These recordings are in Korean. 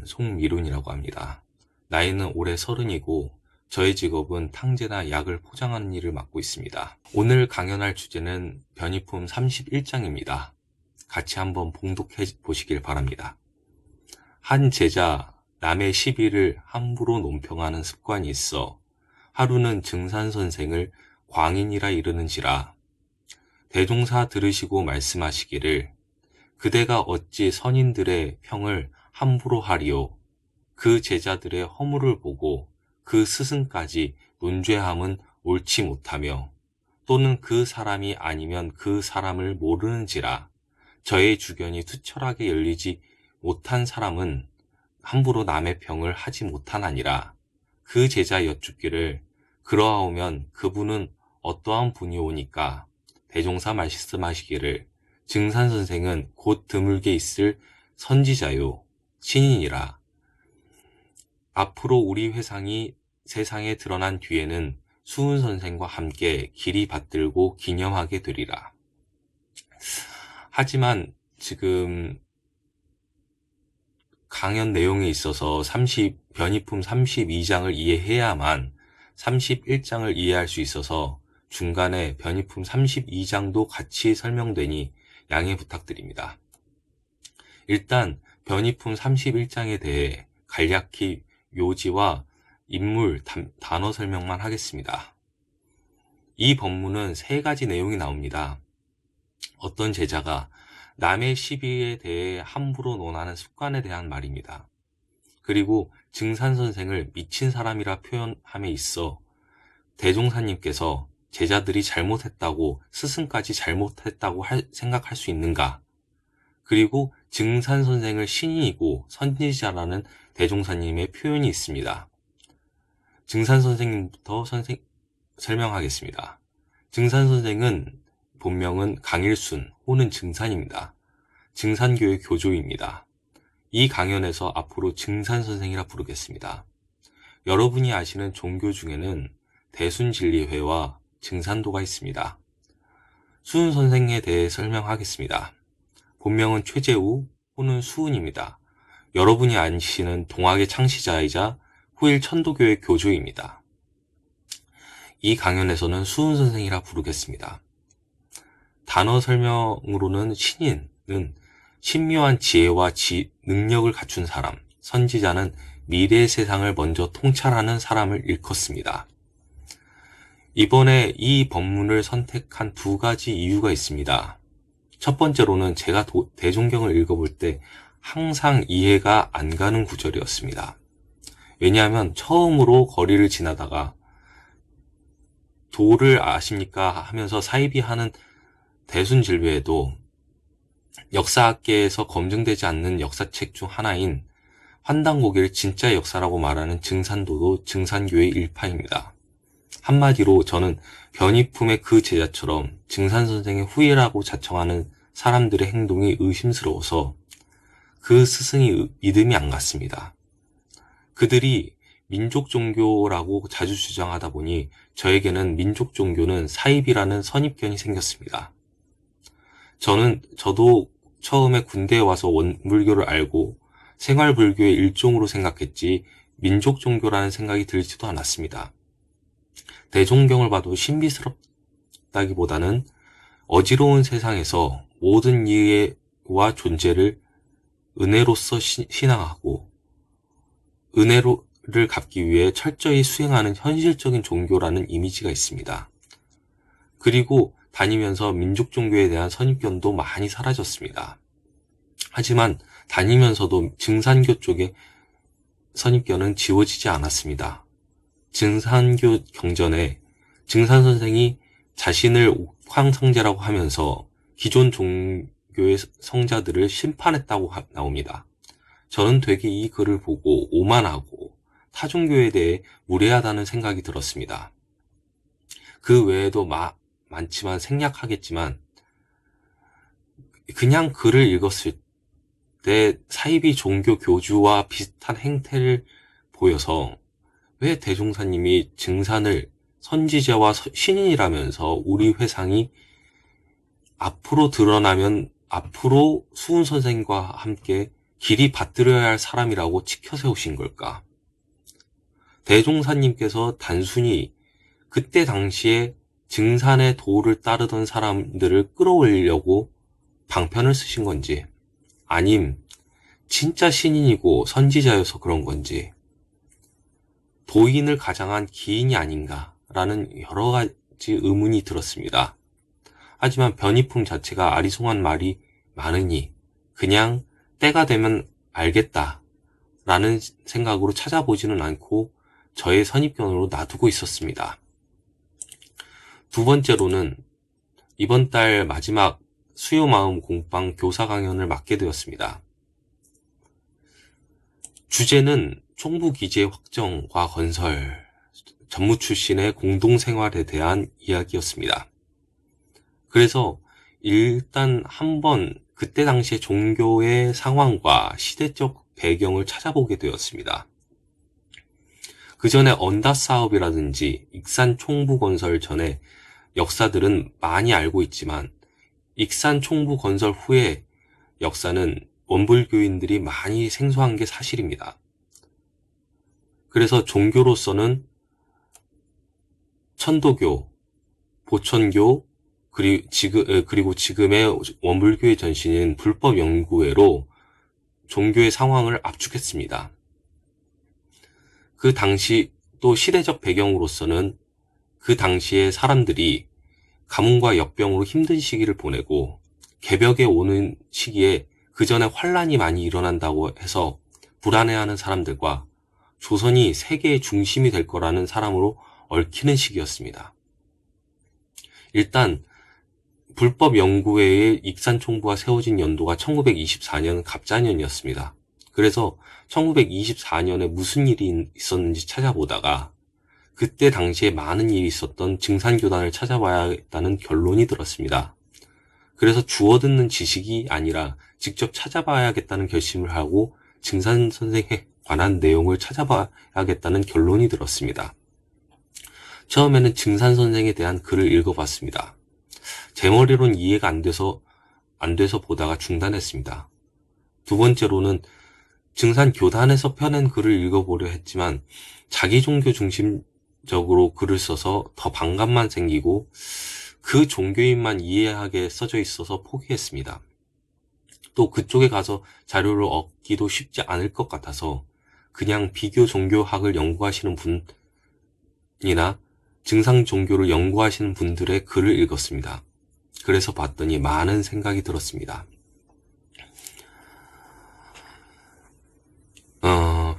송미룬이라고 합니다. 나이는 올해 30이고 저의 직업은 탕제나 약을 포장하는 일을 맡고 있습니다. 오늘 강연할 주제는 변이품 31장입니다. 같이 한번 봉독해 보시길 바랍니다. 한 제자, 남의 시비를 함부로 논평하는 습관이 있어 하루는 증산선생을 광인이라 이르는지라. 대종사 들으시고 말씀하시기를 그대가 어찌 선인들의 평을 함부로 하리요. 그 제자들의 허물을 보고 그 스승까지 논죄함은 옳지 못하며 또는 그 사람이 아니면 그 사람을 모르는지라. 저의 주견이 투철하게 열리지 못한 사람은 함부로 남의 평을 하지 못하나니라. 그 제자 여쭙기를 그러하오면 그분은 어떠한 분이오니까. 대종사 말씀하시기를 증산선생은 곧 드물게 있을 선지자요 신인이라. 앞으로 우리 회상이 세상에 드러난 뒤에는 수훈선생과 함께 길이 받들고 기념하게 되리라. 하지만 지금 강연 내용에 있어서 변이품 32장을 이해해야만 31장을 이해할 수 있어서 중간에 변이품 32장도 같이 설명되니 양해 부탁드립니다. 일단 변이품 31장에 대해 간략히 묘지와 인물, 단어 설명만 하겠습니다. 이 법문은 3가지 내용이 나옵니다. 어떤 제자가 남의 시비에 대해 함부로 논하는 습관에 대한 말입니다. 그리고 증산선생을 미친 사람이라 표현함에 있어 대종사님께서 제자들이 잘못했다고 스승까지 잘못했다고 생각할 수 있는가? 그리고 증산선생을 신인이고 선지자라는 대종사님의 표현이 있습니다. 증산선생님부터 설명하겠습니다. 증산선생은 본명은 강일순 호는 증산입니다. 증산교의 교조입니다. 이 강연에서 앞으로 증산선생이라 부르겠습니다. 여러분이 아시는 종교 중에는 대순진리회와 증산도가 있습니다. 수훈선생에 대해 설명하겠습니다. 본명은 최재우, 호는 수훈입니다. 여러분이 아시는 동학의 창시자이자 후일 천도교의 교조입니다. 이 강연에서는 수훈선생이라 부르겠습니다. 단어 설명으로는 신인은 신묘한 지혜와 능력을 갖춘 사람, 선지자는 미래의 세상을 먼저 통찰하는 사람을 일컫습니다. 이번에 이 법문을 선택한 2가지 이유가 있습니다. 첫 번째로는 제가 대종경을 읽어볼 때 항상 이해가 안 가는 구절이었습니다. 왜냐하면 처음으로 거리를 지나다가 도를 아십니까? 하면서 사이비하는 대순진리에도 역사학계에서 검증되지 않는 역사책 중 하나인 환단고기를 진짜 역사라고 말하는 증산도도 증산교의 일파입니다. 한마디로 저는 변이품의 그 제자처럼 증산선생의 후예라고 자청하는 사람들의 행동이 의심스러워서 그 스승이 믿음이 안 갔습니다. 그들이 민족종교라고 자주 주장하다 보니 저에게는 민족종교는 사입이라는 선입견이 생겼습니다. 저도 처음에 군대에 와서 원불교를 알고 생활불교의 일종으로 생각했지 민족종교라는 생각이 들지도 않았습니다. 대종경을 봐도 신비스럽다기보다는 어지러운 세상에서 모든 이해와 존재를 은혜로서 신앙하고 은혜를 갚기 위해 철저히 수행하는 현실적인 종교라는 이미지가 있습니다. 그리고 다니면서 민족종교에 대한 선입견도 많이 사라졌습니다. 하지만 다니면서도 증산교 쪽의 선입견은 지워지지 않았습니다. 증산교 경전에 증산선생이 자신을 옥황상제라고 하면서 기존 종교의 성자들을 심판했다고 나옵니다. 저는 되게 이 글을 보고 오만하고 타종교에 대해 무례하다는 생각이 들었습니다. 그 외에도 많지만 생략하겠지만 그냥 글을 읽었을 때 사이비 종교 교주와 비슷한 행태를 보여서 왜 대종사님이 증산을 선지자와 신인이라면서 우리 회상이 앞으로 드러나면 앞으로 수훈선생과 함께 길이 받들어야 할 사람이라고 치켜세우신 걸까? 대종사님께서 단순히 그때 당시에 증산의 도를 따르던 사람들을 끌어올리려고 방편을 쓰신 건지, 아님 진짜 신인이고 선지자여서 그런 건지, 도인을 가장한 기인이 아닌가라는 여러 가지 의문이 들었습니다. 하지만 변이품 자체가 아리송한 말이 많으니 그냥 때가 되면 알겠다라는 생각으로 찾아보지는 않고 저의 선입견으로 놔두고 있었습니다. 두 번째로는 이번 달 마지막 수요마음 공방 교사 강연을 맡게 되었습니다. 주제는 총부기지의 확정과 건설, 전무 출신의 공동생활에 대한 이야기였습니다. 그래서 일단 한번 그때 당시의 종교의 상황과 시대적 배경을 찾아보게 되었습니다. 그 전에 언다 사업이라든지 익산 총부 건설 전에 역사들은 많이 알고 있지만 익산 총부 건설 후에 역사는 원불교인들이 많이 생소한 게 사실입니다. 그래서 종교로서는 천도교, 보천교, 그리고 지금의 원불교의 전신인 불법연구회로 종교의 상황을 압축했습니다. 그 당시 또 시대적 배경으로서는 그 당시에 사람들이 가뭄과 역병으로 힘든 시기를 보내고 개벽에 오는 시기에 그 전에 환란이 많이 일어난다고 해서 불안해하는 사람들과 조선이 세계의 중심이 될 거라는 사람으로 얽히는 시기였습니다. 일단 불법연구회의 익산총부가 세워진 연도가 1924년 갑자년이었습니다. 그래서 1924년에 무슨 일이 있었는지 찾아보다가 그때 당시에 많은 일이 있었던 증산교단을 찾아봐야겠다는 결론이 들었습니다. 그래서 주워듣는 지식이 아니라 직접 찾아봐야겠다는 결심을 하고 증산선생에 관한 내용을 찾아봐야겠다는 결론이 들었습니다. 처음에는 증산선생에 대한 글을 읽어봤습니다. 제 머리로는 이해가 안 돼서 보다가 중단했습니다. 두 번째로는 증산교단에서 펴낸 글을 읽어보려 했지만 자기 종교 중심적으로 글을 써서 더 반감만 생기고 그 종교인만 이해하게 써져 있어서 포기했습니다. 또 그쪽에 가서 자료를 얻기도 쉽지 않을 것 같아서 그냥 비교 종교학을 연구하시는 분이나 증상 종교를 연구하시는 분들의 글을 읽었습니다. 그래서 봤더니 많은 생각이 들었습니다.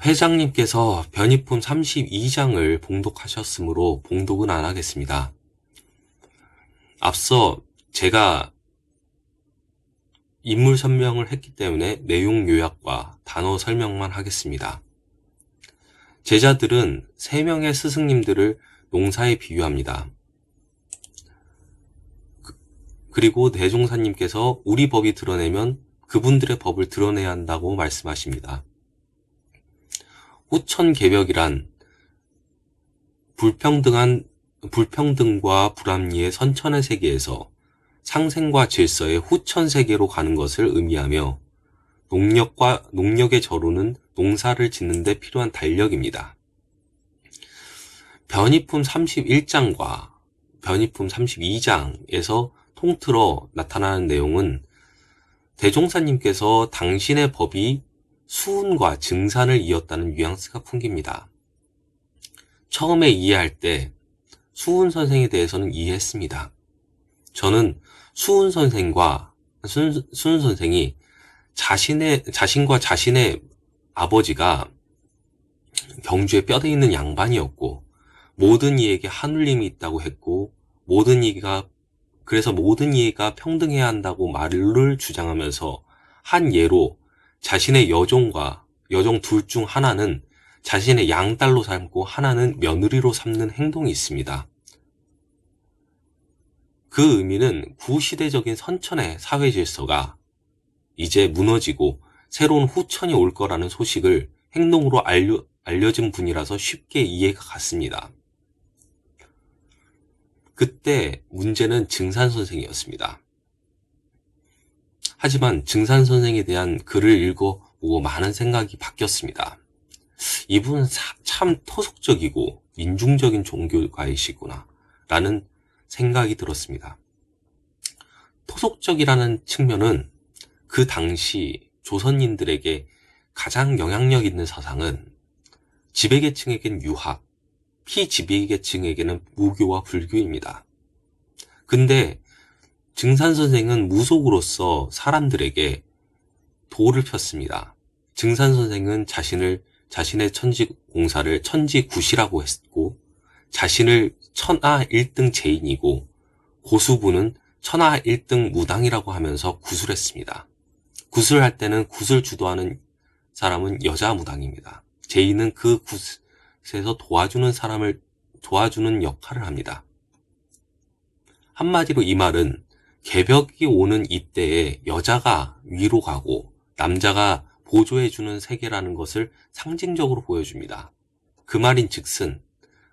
회장님께서 변이품 32장을 봉독하셨으므로 봉독은 안 하겠습니다. 앞서 제가 인물 설명을 했기 때문에 내용 요약과 단어 설명만 하겠습니다. 제자들은 3명의 스승님들을 농사에 비유합니다. 그리고 대종사님께서 우리 법이 드러내면 그분들의 법을 드러내야 한다고 말씀하십니다. 후천개벽이란 불평등과 불합리의 선천의 세계에서 상생과 질서의 후천세계로 가는 것을 의미하며 농력의 저로는 농사를 짓는 데 필요한 달력입니다. 변이품 31장과 변이품 32장에서 통틀어 나타나는 내용은 대종사님께서 당신의 법이 수운과 증산을 이었다는 뉘앙스가 풍깁니다. 처음에 이해할 때 수운 선생에 대해서는 이해했습니다. 저는 수운 선생이 자신과 자신의 아버지가 경주에 뼈대 있는 양반이었고 모든 이에게 한울림이 있다고 했고 그래서 모든 이가 평등해야 한다고 말을 주장하면서 한 예로 자신의 여종 둘 중 하나는 자신의 양딸로 삼고 하나는 며느리로 삼는 행동이 있습니다. 그 의미는 구시대적인 선천의 사회 질서가 이제 무너지고 새로운 후천이 올 거라는 소식을 행동으로 알려진 분이라서 쉽게 이해가 갔습니다. 그때 문제는 증산선생이었습니다. 하지만 증산선생에 대한 글을 읽어 보고 많은 생각이 바뀌었습니다. 이분은 참 토속적이고 민중적인 종교가이시구나 라는 생각이 들었습니다. 토속적이라는 측면은 그 당시 조선인들에게 가장 영향력 있는 사상은 지배계층에겐 유학, 피지배계층에게는 무교와 불교입니다. 근데 증산 선생은 무속으로서 사람들에게 도를 폈습니다. 증산 선생은 자신의 천지공사를 천지굿이라고 했고, 자신을 천하 1등 제인이고, 고수부는 천하 1등 무당이라고 하면서 구술했습니다. 구술할 때는 굿을 주도하는 사람은 여자 무당입니다. 제인은 그 굿에서 도와주는 역할을 합니다. 한마디로 이 말은 개벽이 오는 이때에 여자가 위로 가고 남자가 보조해주는 세계라는 것을 상징적으로 보여줍니다. 그 말인 즉슨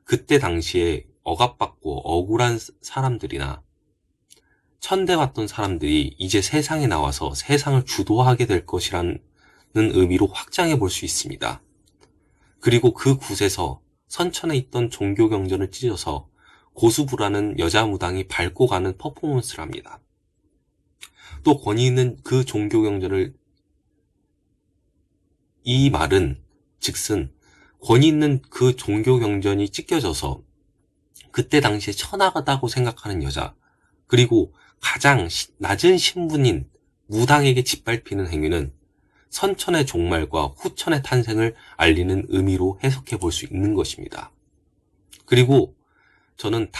그때 당시에 억압받고 억울한 사람들이나 천대받던 사람들이 이제 세상에 나와서 세상을 주도하게 될 것이라는 의미로 확장해 볼 수 있습니다. 그리고 그 굿에서 선천에 있던 종교 경전을 찢어서 고수부라는 여자 무당이 밟고 가는 퍼포먼스를 합니다. 또 권위 있는 그 종교 경전을, 이 말은 즉슨 권위 있는 그 종교 경전이 찢겨져서 그때 당시에 천하다고 생각하는 여자, 그리고 가장 낮은 신분인 무당에게 짓밟히는 행위는 선천의 종말과 후천의 탄생을 알리는 의미로 해석해 볼 수 있는 것입니다. 그리고 저는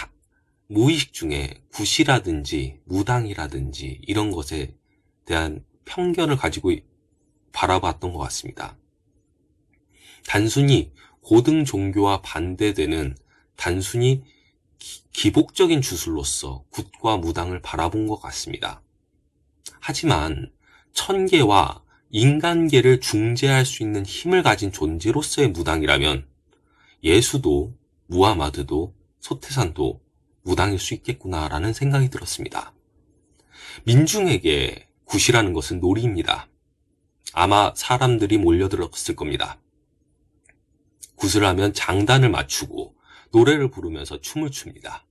무의식 중에 굿이라든지 무당이라든지 이런 것에 대한 편견을 가지고 바라봤던 것 같습니다. 단순히 고등 종교와 반대되는 단순히 기복적인 주술로서 굿과 무당을 바라본 것 같습니다. 하지만 천계와 인간계를 중재할 수 있는 힘을 가진 존재로서의 무당이라면 예수도 무하마드도 소태산도 무당일 수 있겠구나라는 생각이 들었습니다. 민중에게 굿이라는 것은 놀이입니다. 아마 사람들이 몰려들었을 겁니다. 굿을 하면 장단을 맞추고 노래를 부르면서 춤을 춥니다.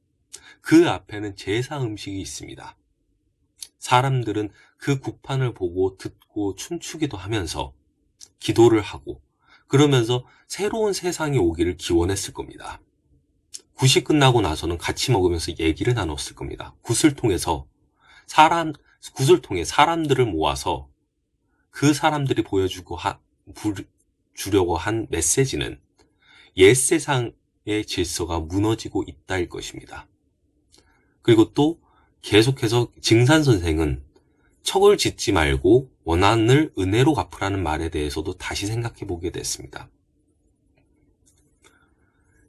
그 앞에는 제사 음식이 있습니다. 사람들은 그 굿판을 보고 듣고 춤추기도 하면서 기도를 하고 그러면서 새로운 세상이 오기를 기원했을 겁니다. 굿이 끝나고 나서는 같이 먹으면서 얘기를 나눴을 겁니다. 굿을 통해 사람들을 모아서 그 사람들이 주려고 한 메시지는 옛 세상의 질서가 무너지고 있다일 것입니다. 그리고 또 계속해서 증산 선생은 척을 짓지 말고 원한을 은혜로 갚으라는 말에 대해서도 다시 생각해 보게 됐습니다.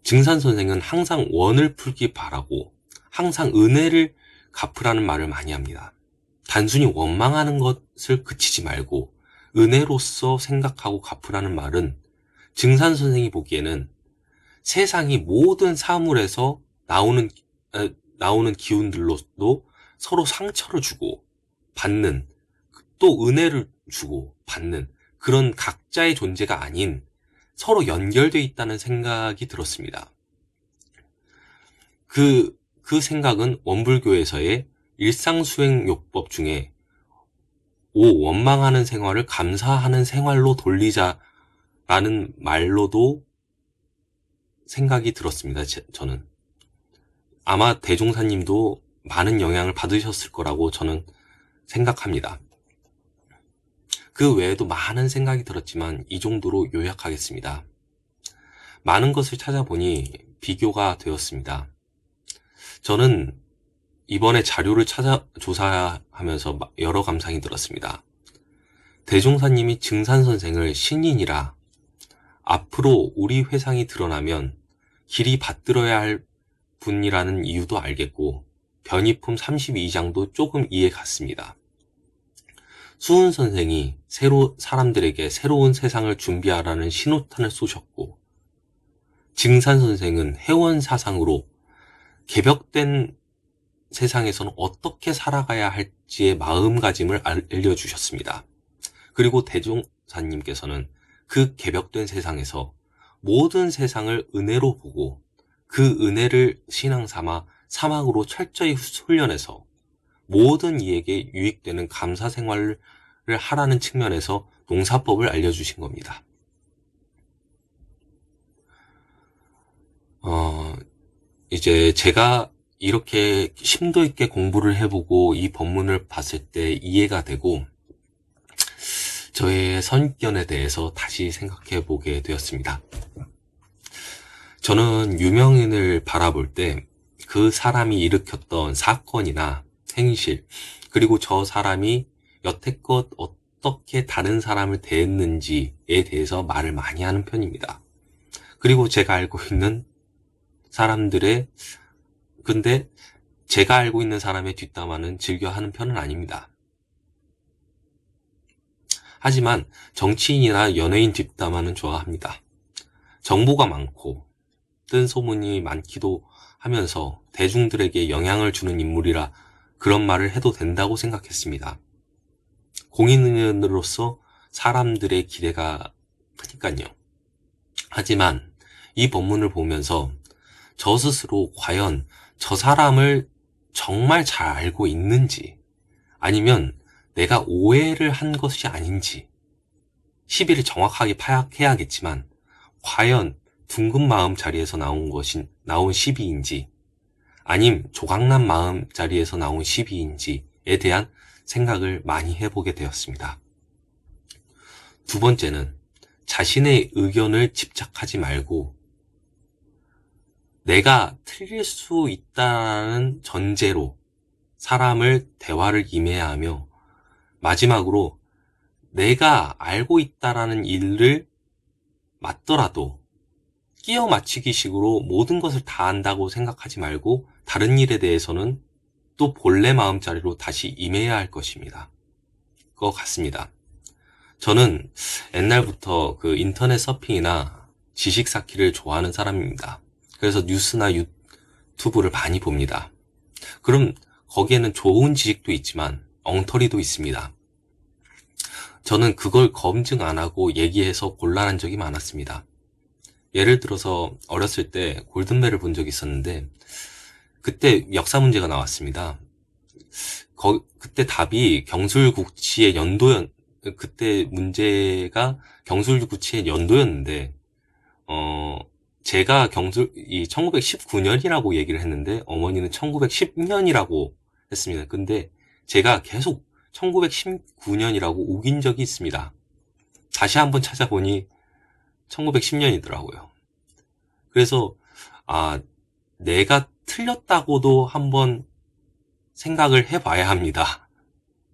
증산 선생은 항상 원을 풀기 바라고 항상 은혜를 갚으라는 말을 많이 합니다. 단순히 원망하는 것을 그치지 말고 은혜로서 생각하고 갚으라는 말은 증산 선생이 보기에는 세상이 모든 사물에서 나오는 기운들로도 서로 상처를 주고 받는, 또 은혜를 주고 받는 그런 각자의 존재가 아닌 서로 연결되어 있다는 생각이 들었습니다. 그 생각은 원불교에서의 일상수행요법 중에 원망하는 생활을 감사하는 생활로 돌리자라는 말로도 생각이 들었습니다. 저는. 아마 대종사님도 많은 영향을 받으셨을 거라고 저는 생각합니다. 그 외에도 많은 생각이 들었지만 이 정도로 요약하겠습니다. 많은 것을 찾아보니 비교가 되었습니다. 저는 이번에 자료를 조사하면서 여러 감상이 들었습니다. 대종사님이 증산 선생을 신인이라 앞으로 우리 회상이 드러나면 길이 받들어야 할 분이라는 이유도 알겠고 변이품 32장도 조금 이해 갔습니다. 수은 선생이 사람들에게 새로운 세상을 준비하라는 신호탄을 쏘셨고 증산 선생은 회원 사상으로 개벽된 세상에서는 어떻게 살아가야 할지의 마음가짐을 알려주셨습니다. 그리고 변호사님께서는 그 개벽된 세상에서 모든 세상을 은혜로 보고 그 은혜를 신앙 삼아 사막으로 철저히 훈련해서 모든 이에게 유익되는 감사 생활을 하라는 측면에서 농사법을 알려주신 겁니다. 이제 제가 이렇게 심도 있게 공부를 해보고 이 본문을 봤을 때 이해가 되고 저의 선입견에 대해서 다시 생각해 보게 되었습니다. 저는 유명인을 바라볼 때 그 사람이 일으켰던 사건이나 행실, 그리고 저 사람이 여태껏 어떻게 다른 사람을 대했는지에 대해서 말을 많이 하는 편입니다. 그리고 제가 알고 있는 사람들의, 근데 제가 알고 있는 사람의 뒷담화는 즐겨 하는 편은 아닙니다. 하지만 정치인이나 연예인 뒷담화는 좋아합니다. 정보가 많고 뜬 소문이 많기도 하면서 대중들에게 영향을 주는 인물이라 그런 말을 해도 된다고 생각했습니다. 공인으로서 사람들의 기대가 크니까요. 하지만 이 본문을 보면서 저 스스로 과연 저 사람을 정말 잘 알고 있는지, 아니면 내가 오해를 한 것이 아닌지 시비를 정확하게 파악해야겠지만 과연 둥근 마음 자리에서 나온 시비인지 아님 조각난 마음 자리에서 나온 시비인지에 대한 생각을 많이 해보게 되었습니다. 두 번째는 자신의 의견을 집착하지 말고 내가 틀릴 수 있다는 전제로 사람을 대화를 임해야 하며, 마지막으로 내가 알고 있다라는 일을 맞더라도 끼워 맞추기 식으로 모든 것을 다 안다고 생각하지 말고 다른 일에 대해서는 또 본래 마음자리로 다시 임해야 할 것입니다. 것 같습니다. 저는 옛날부터 그 인터넷 서핑이나 지식 쌓기를 좋아하는 사람입니다. 그래서 뉴스나 유튜브를 많이 봅니다. 그럼 거기에는 좋은 지식도 있지만 엉터리도 있습니다. 저는 그걸 검증 안 하고 얘기해서 곤란한 적이 많았습니다. 예를 들어서 어렸을 때 골든벨을 본 적이 있었는데 그때 역사 문제가 나왔습니다. 그때 답이 경술국치의 그때 문제가 경술국치의 연도였는데 제가 1919년이라고 얘기를 했는데 어머니는 1910년이라고 했습니다. 근데 제가 계속 1919년이라고 우긴 적이 있습니다. 다시 한번 찾아보니 1910년이더라고요. 그래서 내가 틀렸다고도 한번 생각을 해봐야 합니다.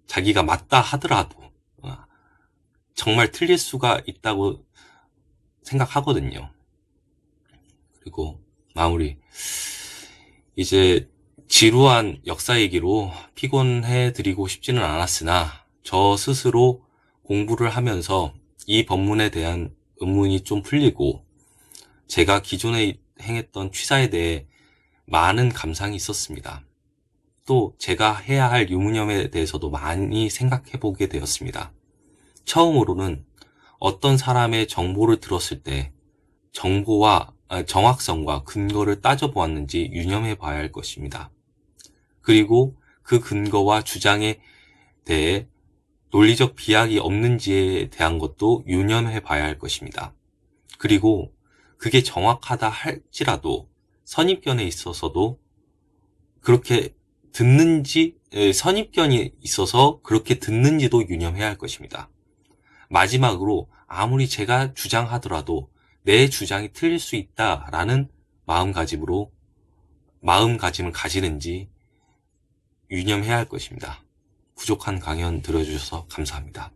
자기가 맞다 하더라도 정말 틀릴 수가 있다고 생각하거든요. 그리고 마무리. 이제 지루한 역사 얘기로 피곤해 드리고 싶지는 않았으나 저 스스로 공부를 하면서 이 본문에 대한 의문이 좀 풀리고 제가 기존에 행했던 취사에 대해 많은 감상이 있었습니다. 또 제가 해야 할 유무념에 대해서도 많이 생각해 보게 되었습니다. 처음으로는 어떤 사람의 정보를 들었을 때 정보와 정확성과 근거를 따져보았는지 유념해 봐야 할 것입니다. 그리고 그 근거와 주장에 대해 논리적 비약이 없는지에 대한 것도 유념해 봐야 할 것입니다. 그리고 그게 정확하다 할지라도 선입견에 있어서도 그렇게 선입견이 있어서 그렇게 듣는지도 유념해야 할 것입니다. 마지막으로 아무리 제가 주장하더라도 내 주장이 틀릴 수 있다라는 마음가짐을 가지는지 유념해야 할 것입니다. 부족한 강연 들어주셔서 감사합니다.